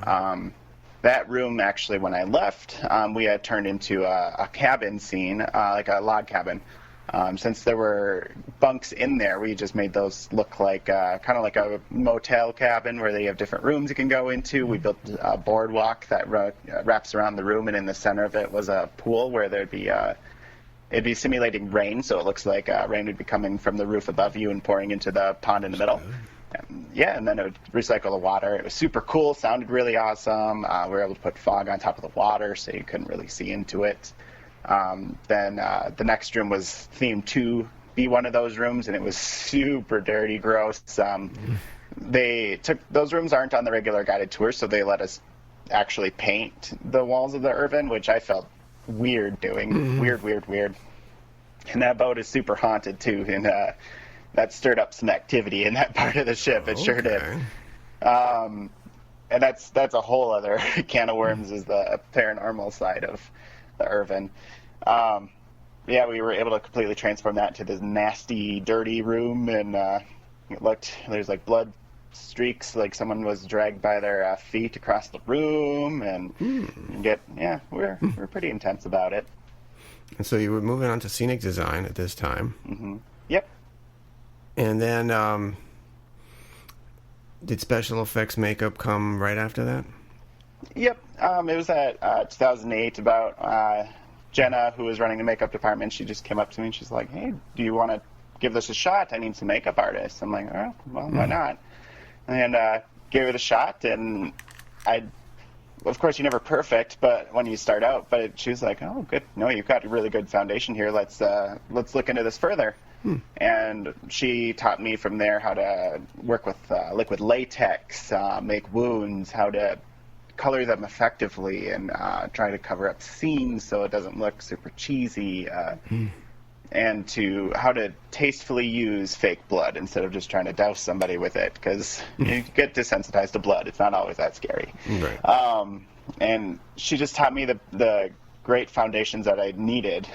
That room, actually, when I left, we had turned into a cabin scene, like a log cabin. Since there were bunks in there, we just made those look like kind of like a motel cabin where they have different rooms you can go into. We built a boardwalk that wraps around the room, and in the center of it was a pool where there'd be it'd be simulating rain, so it looks like rain would be coming from the roof above you and pouring into the pond in the middle. And then it would recycle the water. It was super cool, sounded really awesome. We were able to put fog on top of the water so you couldn't really see into it. Then the next room was themed to be one of those rooms, and it was super dirty, gross. Those rooms aren't on the regular guided tour, so they let us actually paint the walls of the Irvin, which I felt weird doing. Weird. And that boat is super haunted, too, and that stirred up some activity in that part of the ship. It sure did. And that's a whole other can of worms, is the paranormal side of the Irvin. We were able to completely transform that into this nasty, dirty room, and there's like blood streaks, like someone was dragged by their feet across the room, and we're pretty intense about it. And so you were moving on to scenic design at this time. Mm-hmm. Yep. And then did special effects makeup come right after that? Yep. It was at 2008, about Jenna, who was running the makeup department. She just came up to me and she's like, "Hey, do you want to give this a shot? I need some makeup artists." I'm like, "Oh, well, why not?" And gave it a shot, and of course, you're never perfect, but when you start out, she was like, "Oh, good. No, you've got a really good foundation here. Let's look into this further." And she taught me from there how to work with liquid latex, make wounds, how to color them effectively, and try to cover up seams so it doesn't look super cheesy, and how to tastefully use fake blood instead of just trying to douse somebody with it, because you get desensitized to blood. It's not always that scary. Right. And she just taught me the great foundations that I needed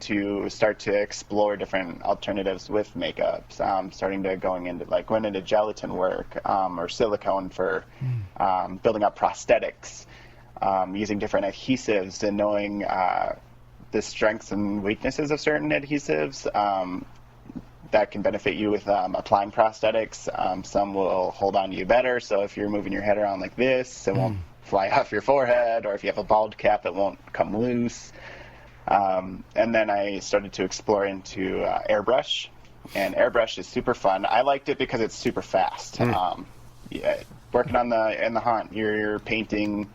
to start to explore different alternatives with makeups, starting to going into gelatin work or silicone for building up prosthetics, using different adhesives and knowing the strengths and weaknesses of certain adhesives that can benefit you with applying prosthetics. Some will hold on to you better, so if you're moving your head around like this, it won't fly off your forehead, or if you have a bald cap, it won't come loose. And then I started to explore into airbrush, and airbrush is super fun. I liked it because it's super fast. Working in the haunt, you're painting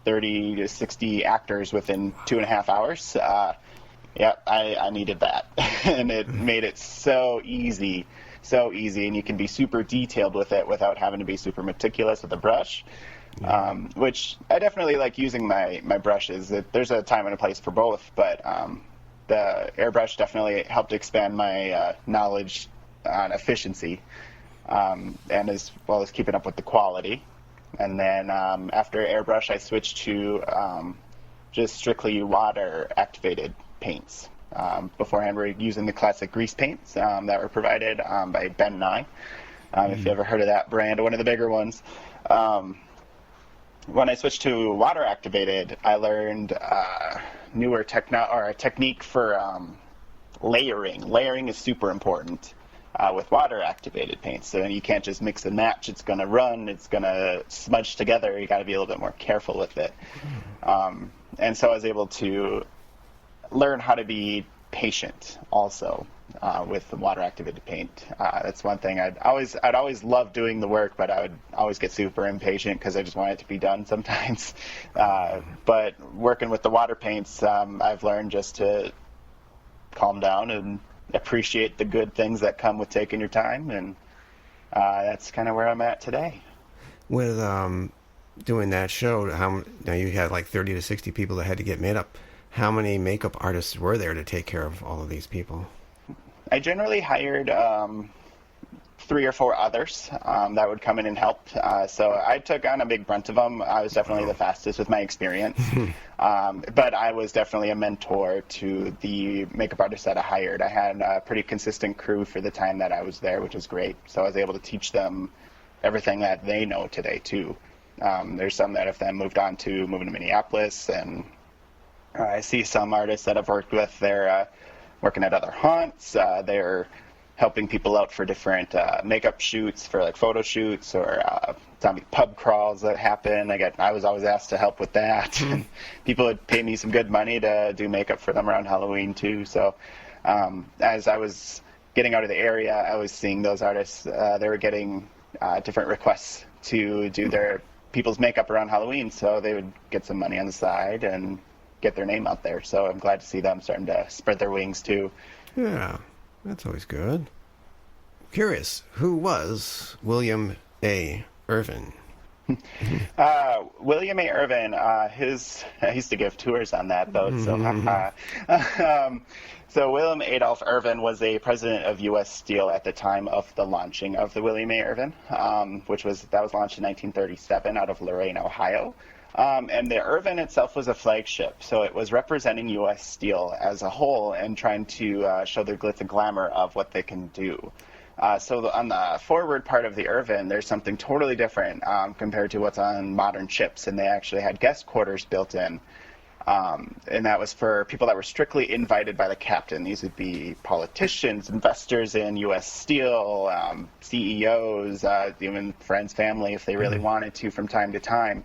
30 to 60 actors within 2.5 hours. I needed that, and it made it so easy, and you can be super detailed with it without having to be super meticulous with a brush. Which I definitely like using my brushes. There's a time and a place for both, but the airbrush definitely helped expand my knowledge on efficiency, and as well as keeping up with the quality. And then after airbrush, I switched to just strictly water-activated paints. Beforehand, we were using the classic grease paints that were provided by Ben Nye. If you ever heard of that brand, one of the bigger ones. When I switched to water-activated, I learned a technique for layering. Layering is super important with water-activated paints. So you can't just mix and match. It's going to run. It's going to smudge together. You got to be a little bit more careful with it. And so I was able to learn how to be patient also with the water-activated paint. That's one thing. I'd always love doing the work, but I would always get super impatient because I just want it to be done sometimes. But working with the water paints, I've learned just to calm down and appreciate the good things that come with taking your time, and that's kind of where I'm at today. With doing that show, now you had like 30 to 60 people that had to get made up. How many makeup artists were there to take care of all of these people? I generally hired 3 or 4 others that would come in and help. So I took on a big brunt of them. I was definitely the fastest with my experience. But I was definitely a mentor to the makeup artists that I hired. I had a pretty consistent crew for the time that I was there, which was great. So I was able to teach them everything that they know today, too. There's some that have then moving to Minneapolis, and I see some artists that I've worked with. They're working at other haunts. They're helping people out for different makeup shoots, for like photo shoots or zombie pub crawls that happen. I was always asked to help with that. And people would pay me some good money to do makeup for them around Halloween too. So as I was getting out of the area, I was seeing those artists. They were getting different requests to do their people's makeup around Halloween, so they would get some money on the side and get their name out there. So I'm glad to see them starting to spread their wings too. Yeah, that's always good. Curious, who was William A. Irvin? William A. Irvin, I used to give tours on that boat, so William Adolph Irvin was a president of U.S. Steel at the time of the launching of the William A. Irvin, that was launched in 1937 out of Lorain, Ohio. And the Irvin itself was a flagship, so it was representing U.S. Steel as a whole and trying to show the glitz and glamour of what they can do. So on the forward part of the Irvin, there's something totally different compared to what's on modern ships, and they actually had guest quarters built in. And that was for people that were strictly invited by the captain. These would be politicians, investors in U.S. Steel, CEOs, even friends, family, if they really wanted to from time to time.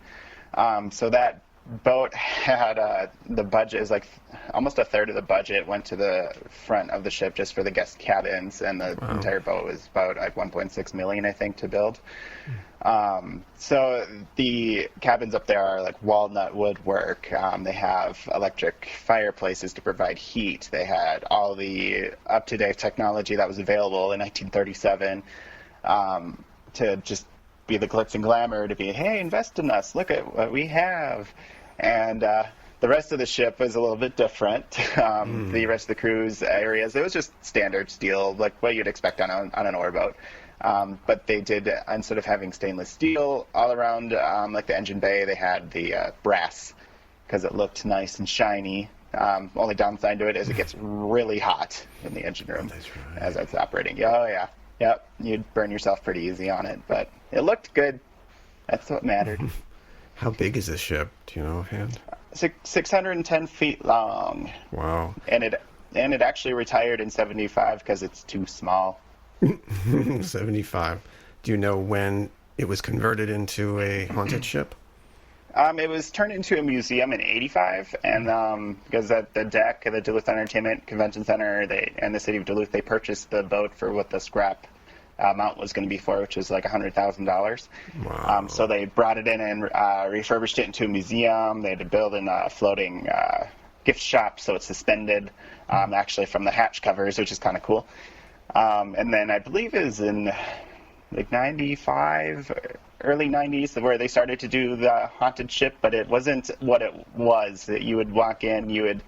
So that boat had the budget is like almost a third of the budget went to the front of the ship just for the guest cabins, and the entire boat was about like 1.6 million, I think, to build. So the cabins up there are like walnut woodwork. They have electric fireplaces to provide heat. They had all the up-to-date technology that was available in 1937 to just be the glitz and glamour, to be, hey, invest in us, look at what we have. And the rest of the ship was a little bit different. The rest of the cruise areas, it was just standard steel, like what you'd expect on an ore boat. But they did, instead of having stainless steel all around, like the engine bay, they had the brass, because it looked nice and shiny. Only downside to it is it gets really hot in the engine room as it's operating. Oh, yeah. Yep, you'd burn yourself pretty easy on it, but it looked good. That's what mattered. How big is this ship? Do you know offhand? 610 feet long. Wow. And it actually retired in 75 because it's too small. 75. Do you know when it was converted into a haunted ship? It was turned into a museum in 85, and because at the deck of the Duluth Entertainment Convention Center and the city of Duluth, they purchased the boat for what the scrap amount was going to be for, which was like $100,000. Wow. So they brought it in and refurbished it into a museum. They had to build in a floating gift shop, so it's suspended actually from the hatch covers, which is kind of cool. And then I believe it was in like 95, early 90s, where they started to do the haunted ship, but it wasn't what it was. That you would walk in, you would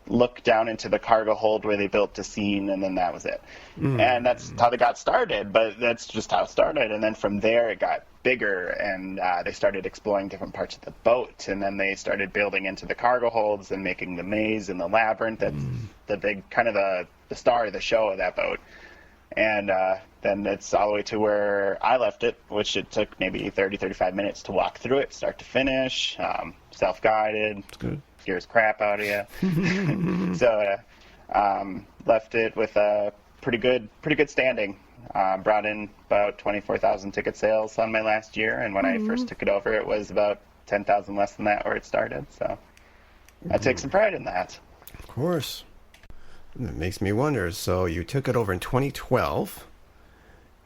look down into the cargo hold where they built a scene, and then that was it. And that's how they got started, but that's just how it started. And then from there it got bigger, and they started exploring different parts of the boat, and then they started building into the cargo holds and making the maze and the labyrinth. That's the big, kind of the star of the show of that boat. And then it's all the way to where I left it, which it took maybe 30, 35 minutes to walk through it, start to finish, self-guided, scares crap out of you. So left it with a pretty good standing. Brought in about 24,000 ticket sales on my last year, and when I first took it over, it was about 10,000 less than that where it started. So I take some pride in that. Of course. That makes me wonder. So you took it over in 2012,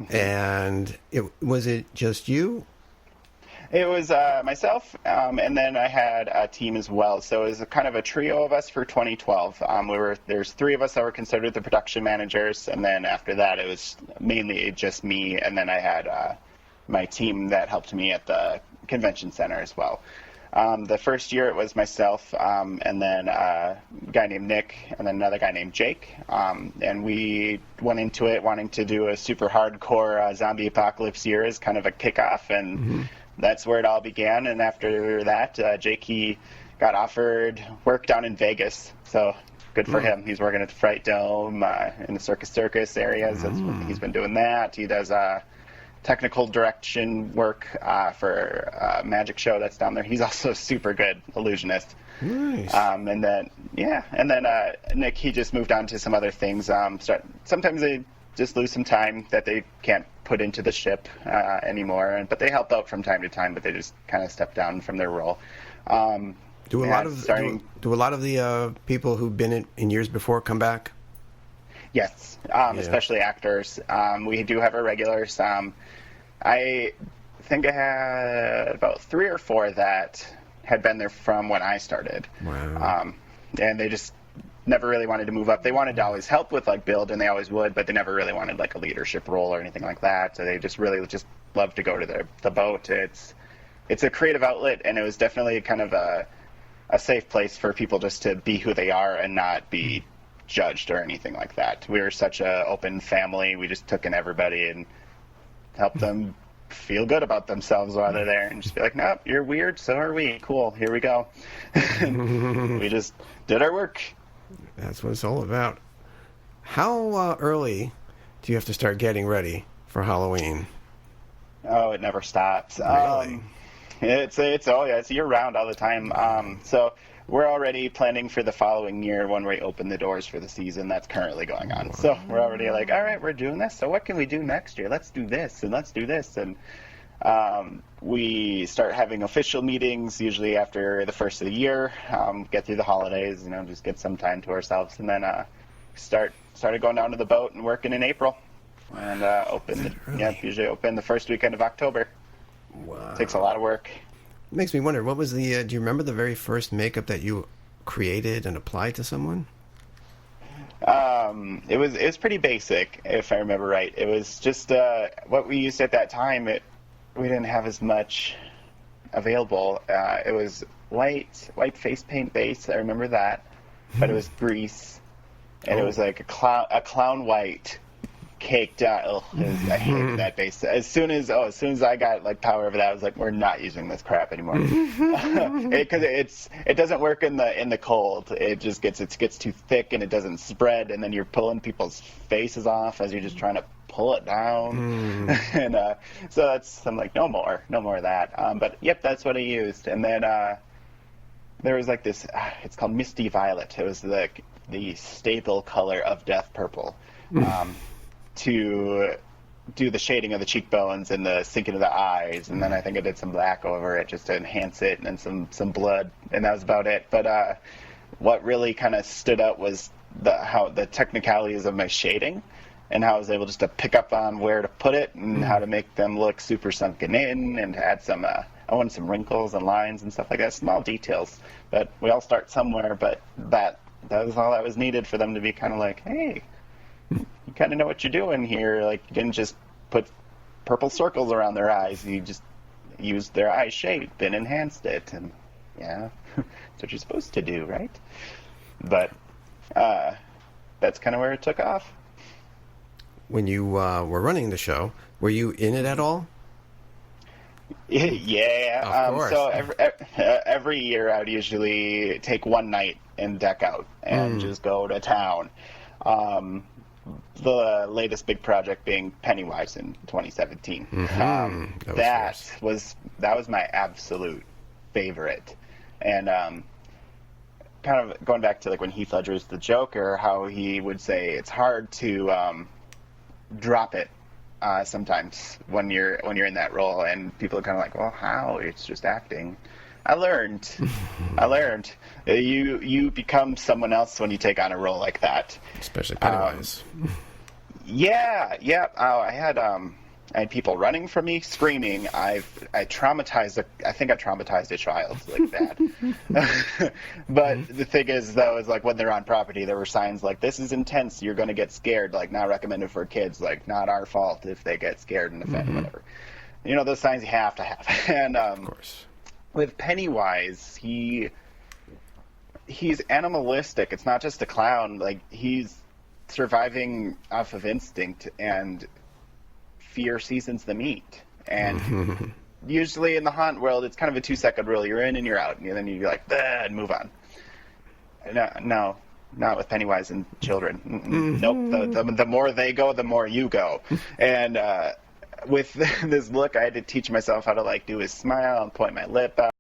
and was it just you? It was myself, and then I had a team as well. So it was a kind of a trio of us for 2012. There's three of us that were considered the production managers, and then after that it was mainly just me, and then I had my team that helped me at the convention center as well. The first year it was myself, and then a guy named Nick, and then another guy named Jake. And we went into it wanting to do a super hardcore zombie apocalypse year as kind of a kickoff, and that's where it all began. And after that, Jake, he got offered work down in Vegas, so good for him. He's working at the Fright Dome in the Circus areas. He's been doing that. He does technical direction work for a magic show that's down there. He's also a super good illusionist. Nice. And then Nick, he just moved on to some other things. Sometimes they just lose some time that they can't put into the ship anymore, but they help out from time to time. But they just kind of step down from their role. Do a lot of the people who've been in years before come back? Yes, especially actors. We do have our regulars. I think I had about 3 or 4 that had been there from when I started. Wow. And they just never really wanted to move up. They wanted to always help with like build, and they always would, but they never really wanted like a leadership role or anything like that. So they just really just loved to go to the boat. It's a creative outlet, and it was definitely kind of a safe place for people just to be who they are and not be judged or anything like that. We were such an open family. We just took in everybody and helped them feel good about themselves while they're there, and just be like, nope, you're weird, so are we. Cool, here we go. We just did our work. That's what it's all about. How early do you have to start getting ready for Halloween? Oh, it never stops. Really? It's year round all the time. So we're already planning for the following year when we open the doors for the season that's currently going on. Wow. So we're already like, all right, we're doing this. So what can we do next year? Let's do this and let's do this. And we start having official meetings usually after the first of the year, get through the holidays, just get some time to ourselves. And then started going down to the boat and working in April. And usually open the first weekend of October. Wow. Takes a lot of work. It makes me wonder, what was do you remember the very first makeup that you created and applied to someone? It was pretty basic, if I remember right. It was just what we used at that time. We didn't have as much available. It was white face paint base. I remember that, but it was grease, and it was like a clown white. Caked out. I hated that base. As soon as I got like power over that, I was like, we're not using this crap anymore. Because it doesn't work in the cold. It just gets too thick and it doesn't spread, and then you're pulling people's faces off as you're just trying to pull it down. And so I'm like, no more of that. But yep, that's what I used. And then there was like this. It's called Misty Violet. It was the staple color of Death Purple. To do the shading of the cheekbones and the sinking of the eyes, and then I think I did some black over it just to enhance it, and then some blood, and that was about it. But what really kind of stood out was the technicalities of my shading, and how I was able just to pick up on where to put it and how to make them look super sunken in, and add some I wanted some wrinkles and lines and stuff like that, small details. But we all start somewhere, but that was all that was needed for them to be kind of like, hey, you kind of know what you're doing here. Like, you didn't just put purple circles around their eyes. You just used their eye shape and enhanced it. And, yeah, that's what you're supposed to do, right? But that's kind of where it took off. When you were running the show, were you in it at all? Yeah. Of course. So every year I would usually take one night and deck out and just go to town. The latest big project being Pennywise in 2017. That was my absolute favorite. And kind of going back to like when Heath Ledger's the Joker, how he would say it's hard to drop it sometimes when you're in that role, and people are kind of like, well, how? It's just acting. I learned. You become someone else when you take on a role like that. Especially Pennywise. Yeah. I had people running from me, screaming. I traumatized a child like that. But the thing is, though, is like when they're on property, there were signs like, "This is intense. You're going to get scared. Like, not recommended for kids. Like, not our fault if they get scared and offended, whatever." Those signs you have to have. And of course. With Pennywise, he's animalistic. It's not just a clown. Like, he's surviving off of instinct, and fear seasons the meat. And usually in the haunt world, it's kind of a 2-second rule. You're in and you're out, and then you're like, and move on. No, not with Pennywise and children. Nope. The more they go, the more you go. And with this look, I had to teach myself how to like do a smile and point my lip out.